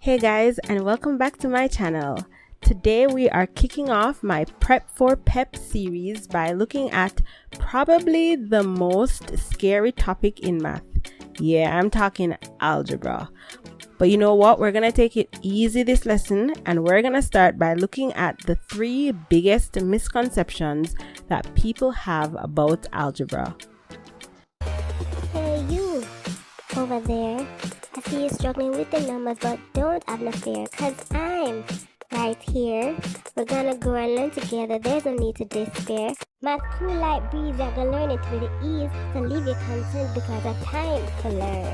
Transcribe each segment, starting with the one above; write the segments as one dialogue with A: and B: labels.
A: Hey guys, and welcome back to my channel. Today we are kicking off my Prep for PEP series by looking at probably the most scary topic in math. Yeah, I'm talking algebra. But you know what? We're going to take it easy this lesson, and we're going to start by looking at the 3 biggest misconceptions that people have about algebra.
B: Hey you, over there. I see you struggling with the numbers, but don't have no fear, cause I'm right here. We're gonna grow and learn together, there's no need to despair. Math cool like breeze, I'm gonna learn it with ease, so leave your concerns because it's time to learn.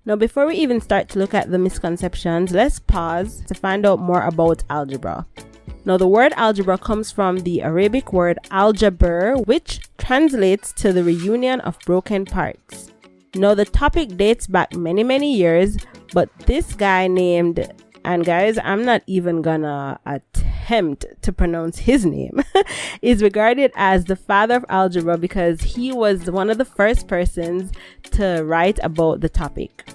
A: Now, before we even start to look at the misconceptions, let's pause to find out more about algebra. Now, the word algebra comes from the Arabic word algebra, which translates to the reunion of broken parts. Now, the topic dates back many years, but this guy named, and guys, I'm not even gonna attempt to pronounce his name, is regarded as the father of algebra because he was one of the first persons to write about the topic.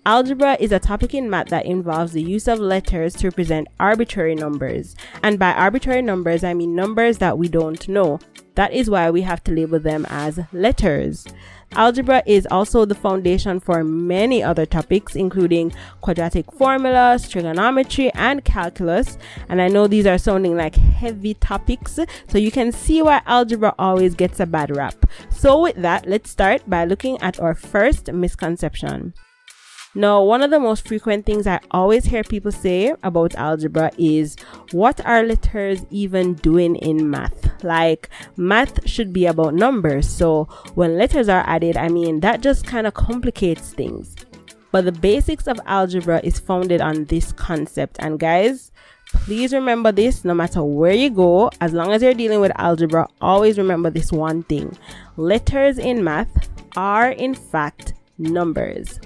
A: Algebra is a topic in math that involves the use of letters to represent arbitrary numbers. And by arbitrary numbers, I mean numbers that we don't know. That is why we have to label them as letters. Algebra is also the foundation for many other topics, including quadratic formulas, trigonometry, and calculus. And I know these are sounding like heavy topics, so you can see why algebra always gets a bad rap. So with that, let's start by looking at our first misconception. Now, one of the most frequent things I always hear people say about algebra is, what are letters even doing in math? Like, math should be about numbers, so when letters are added, I mean, that just kind of complicates things. But the basics of algebra is founded on this concept, and guys, please remember this no matter where you go. As long as you're dealing with algebra, always remember this one thing. Letters in math are in fact numbers.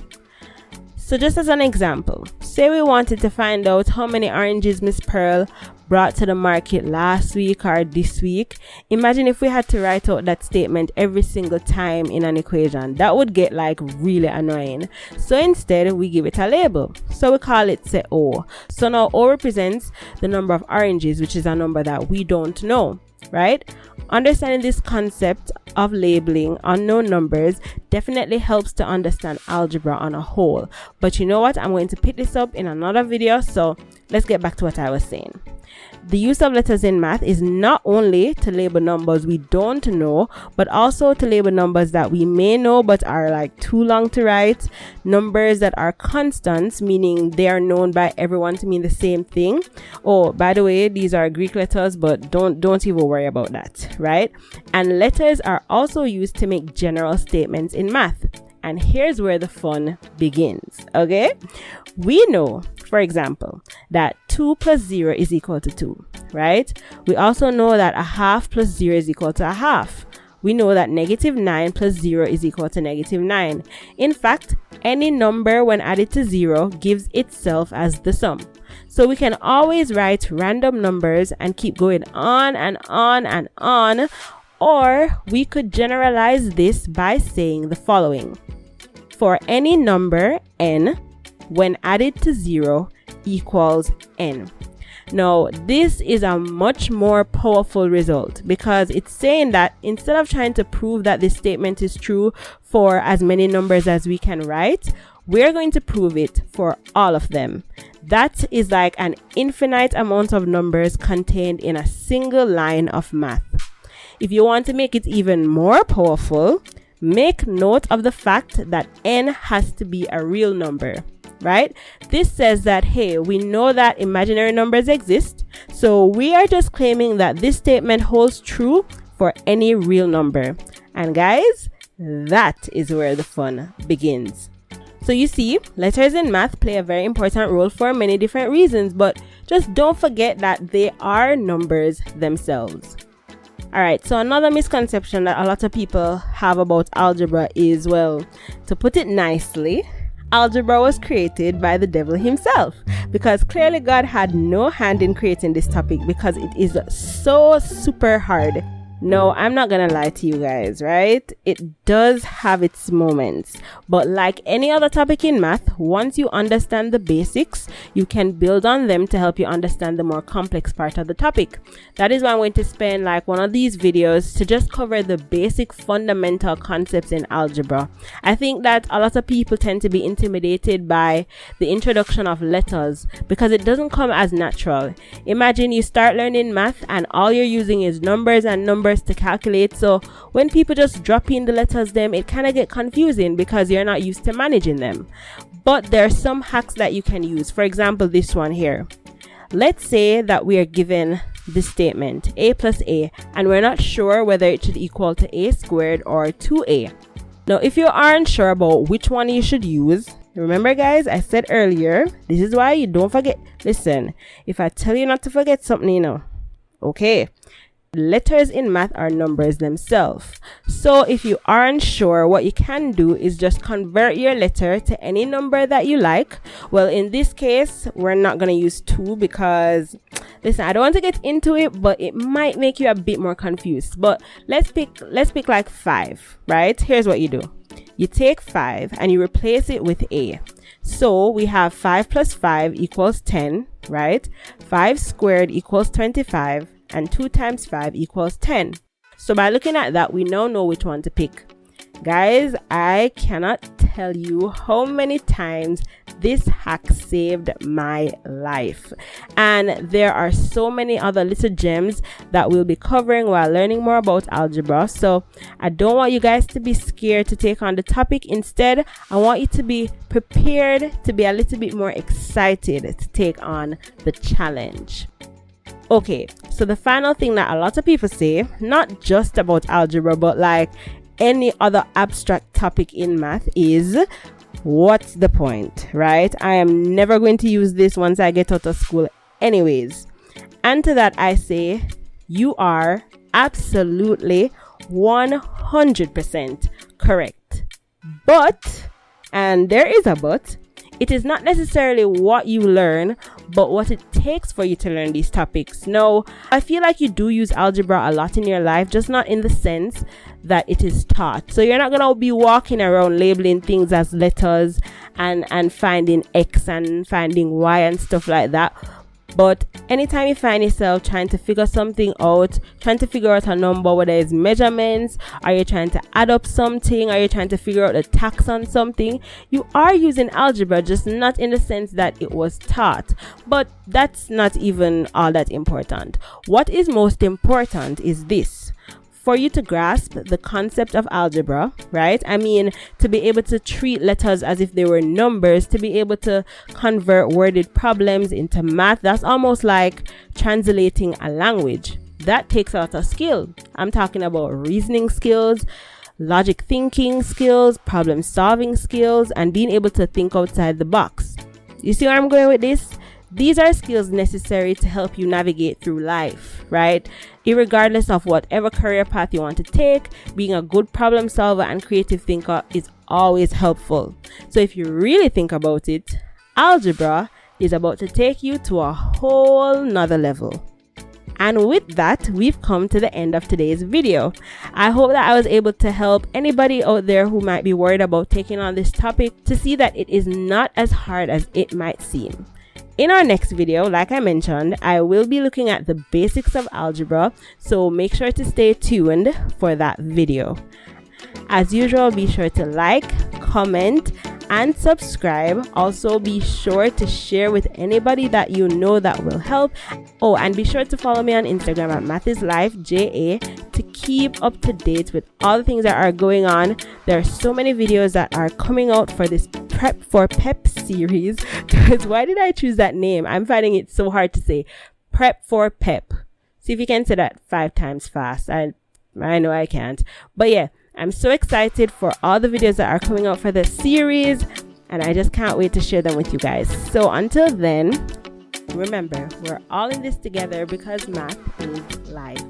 A: So just as an example, say we wanted to find out how many oranges Miss Pearl brought to the market last week or this week. Imagine if we had to write out that statement every single time in an equation. That would get like really annoying. So instead, we give it a label. So we call it say O. So now O represents the number of oranges, which is a number that we don't know, right? Understanding this concept of labeling unknown numbers definitely helps to understand algebra on a whole. But you know what? I'm going to pick this up in another video, so let's get back to what I was saying. The use of letters in math is not only to label numbers we don't know, but also to label numbers that we may know but are like too long to write, numbers that are constants, meaning they are known by everyone to mean the same thing. Oh, by the way, these are Greek letters, but don't even worry about that, right? And letters are also used to make general statements in math. And here's where the fun begins, okay? We know, for example, that 2 plus 0 is equal to 2, right? We also know that a half plus 0 is equal to a half. We know that negative 9 plus 0 is equal to negative 9. In fact, any number when added to 0 gives itself as the sum. So we can always write random numbers and keep going on and on and on. Or we could generalize this by saying the following. For any number n, when added to 0 equals n. Now, this is a much more powerful result because it's saying that instead of trying to prove that this statement is true for as many numbers as we can write, we're going to prove it for all of them. That is like an infinite amount of numbers contained in a single line of math. If you want to make it even more powerful, make note of the fact that n has to be a real number, right? This says that, hey, we know that imaginary numbers exist, so we are just claiming that this statement holds true for any real number. And guys, that is where the fun begins. So you see, letters in math play a very important role for many different reasons, but just don't forget that they are numbers themselves. Alright, so another misconception that a lot of people have about algebra is, well, to put it nicely, algebra was created by the devil himself, because clearly God had no hand in creating this topic because it is so super hard. No, I'm not gonna lie to you guys, right? It does have its moments, but like any other topic in math, once you understand the basics, you can build on them to help you understand the more complex part of the topic. That is why I'm going to spend like one of these videos to just cover the basic fundamental concepts in algebra. I think that a lot of people tend to be intimidated by the introduction of letters because it doesn't come as natural. Imagine you start learning math and all you're using is numbers and numbers to calculate, so when people just drop in the letters it kind of get confusing because you're not used to managing them. But there are some hacks that you can use. For example, this one here. Let's say that we are given this statement, a plus a, and we're not sure whether it should equal to a squared or 2a. Now, if you aren't sure about which one you should use, remember guys, I said earlier, this is why you don't forget. Listen, if I tell you not to forget something, you know, okay. Letters in math are numbers themselves. So if you aren't sure, what you can do is just convert your letter to any number that you like. Well, in this case, we're not going to use 2 because, listen, I don't want to get into it, but it might make you a bit more confused. But let's pick like 5, right? Here's what you do. You take 5 and you replace it with a. So we have 5 plus 5 equals 10, right? 5 squared equals 25. And 2 times 5 equals 10. So by looking at that, we now know which one to pick. Guys, I cannot tell you how many times this hack saved my life. And there are so many other little gems that we'll be covering while learning more about algebra. So I don't want you guys to be scared to take on the topic. Instead, I want you to be prepared to be a little bit more excited to take on the challenge. Okay, so the final thing that a lot of people say, not just about algebra, but like any other abstract topic in math, is what's the point, right? I am never going to use this once I get out of school anyways. And to that I say, you are absolutely 100% correct. But, and there is a but, it is not necessarily what you learn, but what it takes for you to learn these topics. No, I feel like you do use algebra a lot in your life, just not in the sense that it is taught. So you're not going to be walking around labeling things as letters and finding X and finding Y and stuff like that. But anytime you find yourself trying to figure something out, trying to figure out a number, whether it's measurements, are you trying to add up something, are you trying to figure out the tax on something, you are using algebra, just not in the sense that it was taught. But that's not even all that important. What is most important is this. For you to grasp the concept of algebra, right? I mean, to be able to treat letters as if they were numbers, to be able to convert worded problems into math, that's almost like translating a language. That takes a lot of skill. I'm talking about reasoning skills, logic thinking skills, problem solving skills, and being able to think outside the box. You see where I'm going with this? These are skills necessary to help you navigate through life, right? Irregardless of whatever career path you want to take, being a good problem solver and creative thinker is always helpful. So if you really think about it, algebra is about to take you to a whole nother level. And with that, we've come to the end of today's video. I hope that I was able to help anybody out there who might be worried about taking on this topic to see that it is not as hard as it might seem. In our next video, like I mentioned, I will be looking at the basics of algebra, so make sure to stay tuned for that video. As usual, be sure to like, comment, and subscribe. Also, be sure to share with anybody that you know that will help. Oh, and be sure to follow me on Instagram at mathislifeja to keep up to date with all the things that are going on. There are so many videos that are coming out for this PREP for PEP series. Because why did I choose that name? I'm finding it so hard to say. PREP for PEP. See if you can say that 5 times fast. I know I can't. But yeah, I'm so excited for all the videos that are coming out for this series, and I just can't wait to share them with you guys. So until then, remember, we're all in this together because math is life.